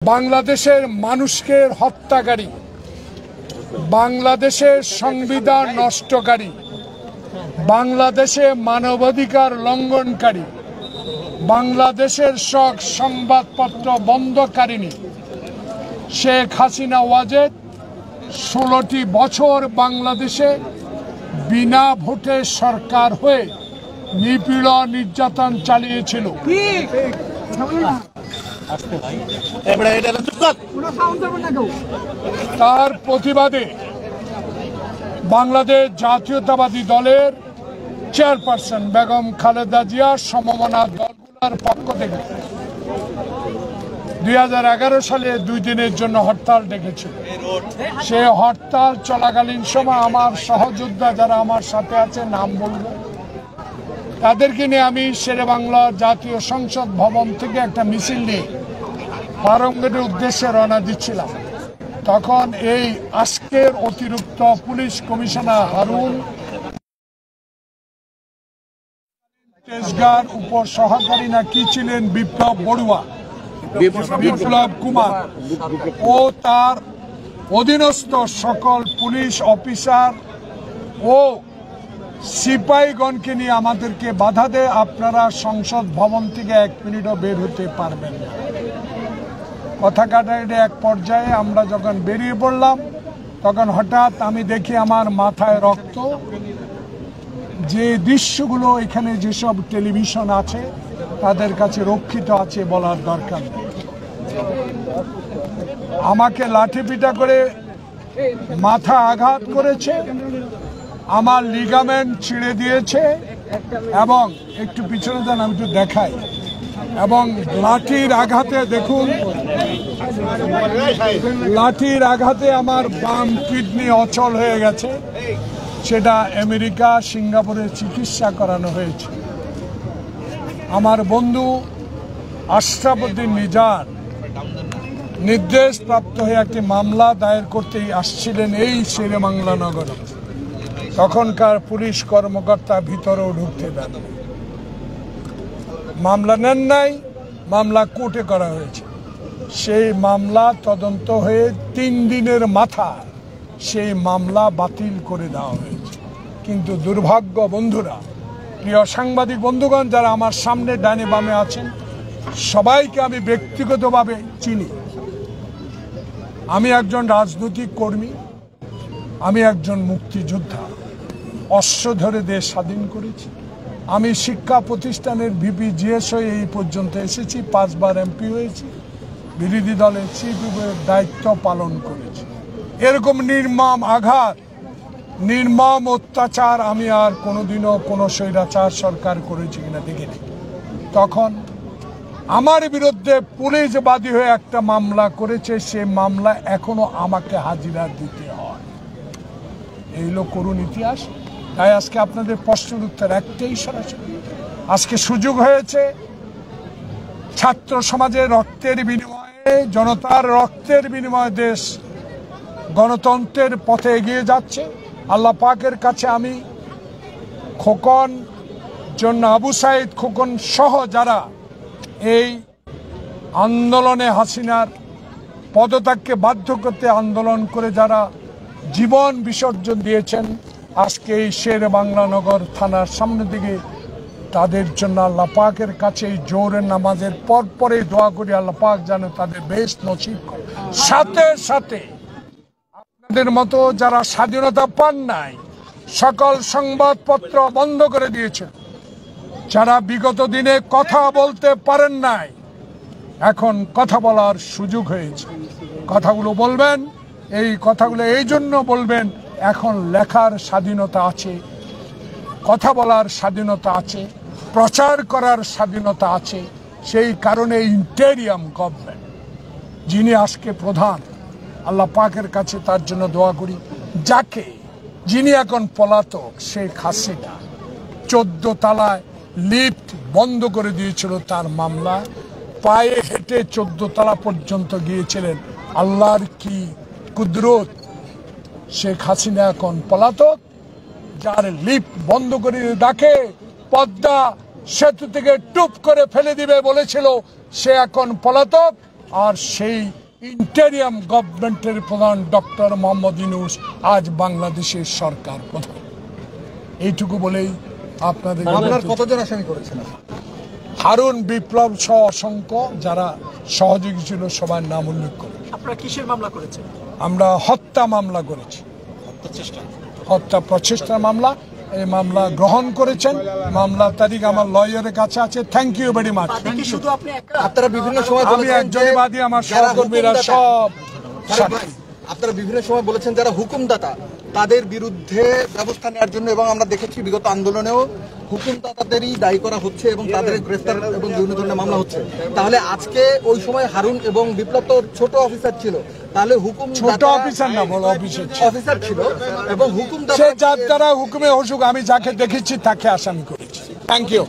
বাংলাদেশের মানুষকে হত্যাকারী, বাংলাদেশের সংবিধান নষ্টকারী, বাংলাদেশে মানবাধিকার লঙ্ঘনকারী, বাংলাদেশের সব সংবাদপত্র বন্ধকারিণী শেখ হাসিনা ওয়াজেদ 16টি বছর বাংলাদেশে বিনা ভোটে সরকার হয়ে নিপীড়ন নির্যাতন চালিয়েছিল। তার প্রতিবাদে বাংলাদেশ জাতীয়তাবাদী দলের চেয়ারপারসন বেগম খালেদা জিয়া সমমনা দলগুলোর পক্ষ থেকে 2011 সালে 2 দিনের জন্য হরতাল ডেকেছিল। সে হরতাল চলাকালীন সময় আমার সহযোদ্ধা যারা আমার সাথে আছে, নাম বলব, তাদেরকে নিয়ে আমি শেরেবাংলা জাতীয় সংসদ ভবন থেকে একটা মিছিল নিয়ে ফার্মগেটের উদ্দেশ্যে রওনা দিচ্ছিলাম। তখন এই আজকের অতিরিক্ত পুলিশ কমিশনার হারুন তেজগার উপর সহকারী না কি ছিলেন বিপ্লব বড়ুয়া, বিপ্লব কুমার ও তার অধীনস্থ সকল পুলিশ অফিসার ও সিপাহীগণকে নিয়ে আমাদেরকে বাধা দেয়, আপনারা সংসদ ভবন থেকে 1 মিনিটও বের হতে পারবেন না। কথা কাটাকাটি এক পর্যায়ে আমরা যখন বেরিয়ে পড়লাম, তখন হঠাৎ আমি দেখি আমার মাথায় রক্ত। যে দৃশ্যগুলো এখানে যেসব টেলিভিশন আছে তাদের কাছে রক্ষিত আছে বলার দরকার নেই। আমাকে লাঠিপিটা করে মাথা আঘাত করেছে, আমার লিগামেন্ট ছিঁড়ে দিয়েছে এবং একটু পিছনে যান আমি একটু দেখাই, এবং লাঠির আঘাতে দেখুন, লাঠির আঘাতে আমার বাম কিডনি অচল হয়ে গেছে। সেটা আমেরিকা, সিঙ্গাপুরে চিকিৎসা করানো হয়েছে। আমার বন্ধু আশরাফ উদ্দিন নিজার নির্দেশ প্রাপ্ত হয়ে একটি মামলা দায়ের করতেই আসছিলেন এই শেরেবাংলা নগরে। তখনকার পুলিশ কর্মকর্তা ভিতরেও ঢুকতে দেন, মামলা নেন নাই, মামলা কোর্টে করা হয়েছে। সেই মামলা তদন্ত হয়ে 3 দিনের মাথায় সেই মামলা বাতিল করে দেওয়া হয়েছে। কিন্তু দুর্ভাগ্য বন্ধুরা, প্রিয় সাংবাদিক বন্ধুগণ যারা আমার সামনে ডানে বামে আছেন, সবাইকে আমি ব্যক্তিগতভাবে চিনি। আমি একজন রাজনৈতিক কর্মী, আমি একজন মুক্তিযোদ্ধা, অস্ত্র ধরে দেশ স্বাধীন করেছি। আমি শিক্ষা প্রতিষ্ঠানের ভিপি জিএস হয়ে এই পর্যন্ত এসেছি, 5 বার এমপি হয়েছি, বিরোধী দলের চিফ হুইপের দায়িত্ব পালন করেছি। এরকম নির্মম আঘাত, নির্মম অত্যাচার আমি আর কোনোদিনও কোনো স্বৈরাচার সরকার করেছি কিনা দেখিনি। তখন আমার বিরুদ্ধে পুলিশ বাদী হয়ে একটা মামলা করেছে, সে মামলা এখনো আমাকে হাজিরা দিতে হয়। এই হলো করুণ ইতিহাস। তাই আজকে আপনাদের প্রশ্নের উত্তর একটাই সরাসরি, আজকে সুযোগ হয়েছে ছাত্র সমাজের রক্তের বিনিময়ে, জনতার রক্তের বিনিময়ে দেশ গণতন্ত্রের পথে এগিয়ে যাচ্ছে। আল্লাহ পাকের কাছে আমি খোকন জন্য আবু সাইদ খোকন সহ যারা এই আন্দোলনে হাসিনার পদত্যাগকে বাধ্য করতে আন্দোলন করে যারা জীবন বিসর্জন দিয়েছেন, আজকে এই শেরেবাংলা নগর থানার সামনে দিকে, তাদের জন্য আল্লাহ পাকের কাছে এই জোহরের নামাজের পরে দোয়া করি আল্লাহ পাক যেন তাদের বেশ নসিব করে। সাথে সাথে আপনাদের মতো যারা স্বাধীনতা পান নাই, সকল সংবাদপত্র বন্ধ করে দিয়েছেন, যারা বিগত দিনে কথা বলতে পারেন নাই, এখন কথা বলার সুযোগ হয়েছে। কথাগুলো বলবেন, এই কথাগুলো এই জন্য বলবেন, এখন লেখার স্বাধীনতা আছে, কথা বলার স্বাধীনতা আছে, প্রচার করার স্বাধীনতা আছে। সেই কারণে ইন্টেরিয়াম গভর্নমেন্ট যিনি আজকে প্রধান, আল্লাহ পাকের কাছে তার জন্য দোয়া করি। যিনি এখন পলাতক, শেখ হাসিনা 14 তলায় লিফট বন্ধ করে দিয়েছিল তার মামলা, পায়ে হেঁটে 14 তলা পর্যন্ত গিয়েছিলেন। আল্লাহর কি কুদরত, শেখ হাসিনা এখন পলাতক। যার লিফট বন্ধ করে ডাকে পদ্মা সেতু থেকে টুপ করে ফেলে দিবে বলেছিল, সে এখন পলাতক। আর সেই ইন্টেরিয়াম গভর্নমেন্টের প্রধান ডক্টর মোহাম্মদ ইউনূস আজ বাংলাদেশের সরকার প্রধান। এইটুকু বলেই আপনাদের কতজন আসামি করেছেন? হারুন, বিপ্লব সহ অসংখ্য যারা সহযোগী ছিল সবার নাম উল্লেখ করে। আপনারা কিসের মামলা করেছেন? আমরা হত্যা মামলা করেছি, হত্যা প্রচেষ্টা মামলা। এই মামলা গ্রহণ করেছেন, মামলা তারিখ আমার লয়ারের কাছে আছে। Thank you very much. শুধু আপনি আপনারা বিভিন্ন সময় আমি একজনই বাদী, আমার সহকর্মীরা সব আপনারা বিভিন্ন সময় বলেছেন যারা হুকুমদাতা তাদের বিরুদ্ধে ব্যবস্থা নেওয়ার জন্য, এবং আমরা দেখেছি বিগত আন্দোলনেও হুকুমদাতাদেরই দায়ী করা হচ্ছে এবং তাদের গ্রেফতার এবং বিভিন্ন ধরনের মামলা হচ্ছে। তাহলে আজকে ওই সময় হারুন এবং বিপ্লব তো ছোট অফিসার ছিল, তাহলে হুকুম ছোট অফিসার না, বড় অফিসার ছিল এবং হুকুমদাতা সে যার দ্বারা হুকুমে অসুখ আমি যাকে দেখেছি তাকে আসামি করেছি। Thank you.